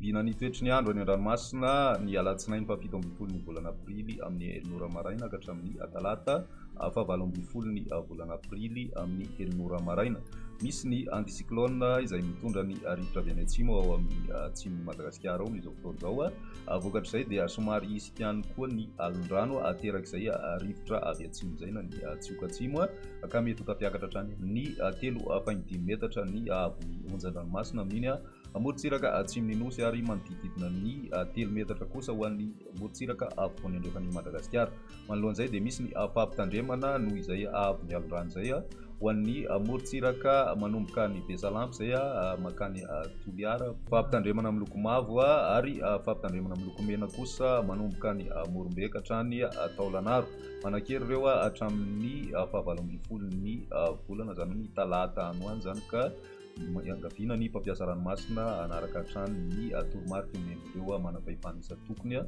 Idina ny toetry ny andro any an-dranomasina ny alatsinainy faha-7 ambin'ny folo ny volana aprily amin'ny 7 ora maraina ka hatramin'ny talata faha-8 ambin'ny folo ny volana aprily amin'ny 7 ora maraina. Misy ny anticyclone izay mitondra ny rivotra avy any atsimo ao amin'ny atsimon'ny Madagasikara ao izao fotoana izao. Vokatr'izay dia somary hisy ihany koa ny alondrano aterak'izay rivotra avy atsimo izay na ny tsioka atsimo ka mety ho tafiakatra hatrany amin'ny 3.5 metatra ny haavon'ny onjan-dranomasina amin'iny morotsiraka atsimon'ny nosy ary manodididina ny 3 metatra kosa ho an'ny morotsiraka afovoany andrefan'ny Madagasikara. Manoloan'izay dia misy ny fampitandremana noho izay haavon'ny alondrano izay ho an'ny morotsiraka manomboka ny Besalampy izay makany Toliara, fampitandremana miloko mavo ary fampitandremana miloko mena kosa manomboka ny Morombeka hatrany Taolagnaro. Manan-kery ireo hatramin'ny faha-9 ambin'ny folo ny volana izany ny talata androany izany ka iangaviana ny mpampiasa ranomasina anaraka hatrany ny toromarika ireo manam-pahefana isa tokony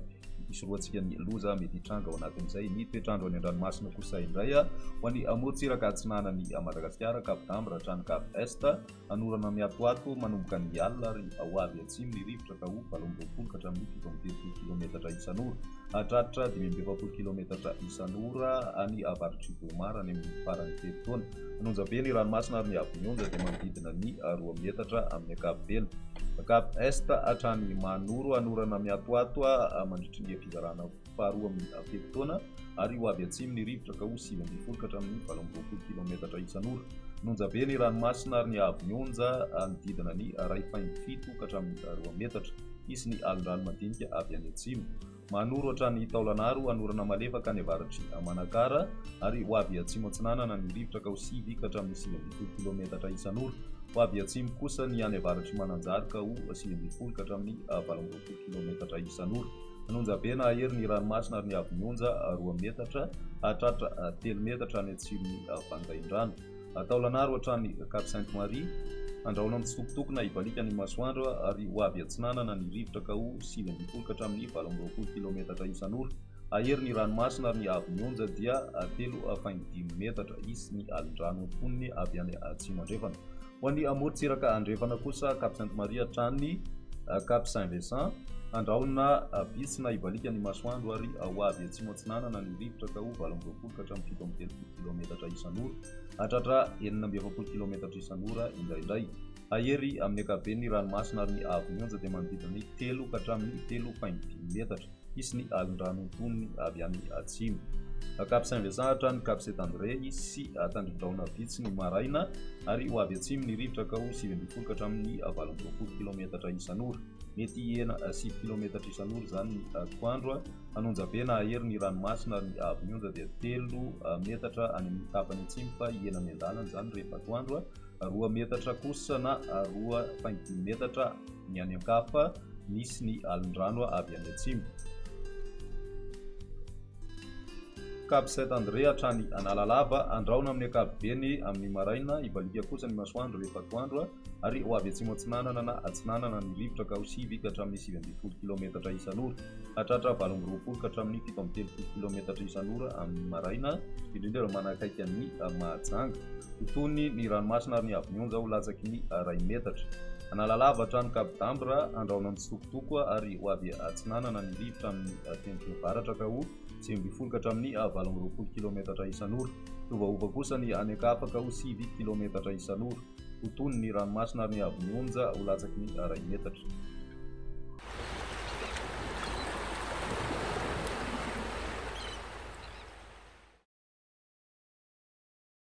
isoroantsika ny loza mety hitranga ao anatin'izay ny toetrandro any an-dranomasina kosa indray ho an'ny morotsiraka atsinanany Madagasikara Cap d'Ambre hatrany Cap Est anorana miatoato manomboka ny alina ary ho avy atsimo ny rivotra ka ho 20 ka hatramin'ny 17 kilometatra isan'ora, hatratra 20 kilometatra isan'ora any avaritry Bomara any amin'ny farany teloptaona. Anonja be ny ranomasina ary ny haavon'ny onja dia manodidina ny 2 metatra amin'ny ankapobeny. Cap Est hatrany Manoro anorana miatoato mandritry ny fizarana faharoa amin'ny teloptaona ary ho avy atsimo ny rivotra ka ho 9 ka hatramin'ny 20 kilometatra isan'ora. Anonja be ny ranomasina ary ny haavon'ny onja nodidina ny 2.7 ka hatramin'ny 2 metatra. Misy ny alondrano madinika avy any atsimo. Manoro hatrany Taolagnaro anorana malefaka any avaratry Manakara ary ho avy atsimo atsinanana ny rivotra ka ho 9 ka hatramin'ny 9 kilometatra isan'ora. Ho avy atsimo kosa ny any avaratry Mananjary ka ho 9 ka hatramin'ny 18 kilometatra isan'ora. Anonja be na ahery ny ranomasina ary ny haavon'ny onja 2 metatra hatratra 3 metatra any atsimon'ny Vangaindrano. Taolagnaro hatrany Cap Sainte-Marie andrahoana mitsitokotokona ibalika ny masoandro ary ho avy atsinanana ny rivotra ka ho 9 ka hatramin'ny 18 kilometatra isan'ora. Ahery ny ranomasina ary ny haavon'ny onja dia 3.5 metatra isy ny alondrano fonony avy any atsimo andrefana. Ho an'ny morotsiraka andrefana kosa Cap Sainte-Marie hatrany Cap Saint-Vincent andrahoana bitsina ibalika ny masoandro ary ho avy atsimo atsinanana ny rivotra ka ho 20 ka hatramin'ny 17 kilometatra isan'ora, hatratra 19 kilometatra isan'ora indraindray. Ahery amin'ny ankapobeny ny ranomasina ary ny haavon'ny onja dia manodidina ny 3 ka hatramin'ny 3.5 metatra isy ny alondrano fonony avy any atsimo. Cap Saint-Vincent hatrany Cap Saint-André sy tandrin-drahona vitsy ny maraina ary ho avy atsimo ny rivotra ka ho 9 ka hatramin'ny 18 kilometatra isan'ora. Mety 7 kilometatra isan'ora izany ny atoandro. Anonja be na ahery ny ranomasina ary ny haavon'ny onja dia 3 metatra any amin'ny tapany atsimo fa henany an-dalana izany rehefa atoandro, 2 metatra kosa na 2.5 metatra ny any ankafa misy ny alondrano avy any atsimo. Cap Saint-André hatrany Analalava andrahoana amin'ny ankapobeny amin'ny maraina ibalika kosa ny masoandro rehefa atoandro ary ho avy atsimo atsinanana na atsinanana ny rivotra ka ho 9 ka hatramin'ny 17 kilometatra isan'ora, hatratra 20 ka hatramin'ny 17 kilometatra isan'ora amin'ny maraina indrindra manakaiky ny Mahajanga. Totony ny ranomasina ary ny haavon'ny onja ho latsaky ny 2 metatra. Analalava hatrany Cap d'Ambre andrahoana mitsitokotoko ary ho avy atsinanana ny rivotra amin'ny tendrony avaratra ka ho 9 ka hatramin'ny 20 kilometatra isan'ora. Tovaova kosa ny any ankafa ka ho 9 kilometatra isan'ora. Totony ny ranomasina ary ny haavon'ny onja ho latsaky ny 2 metatra.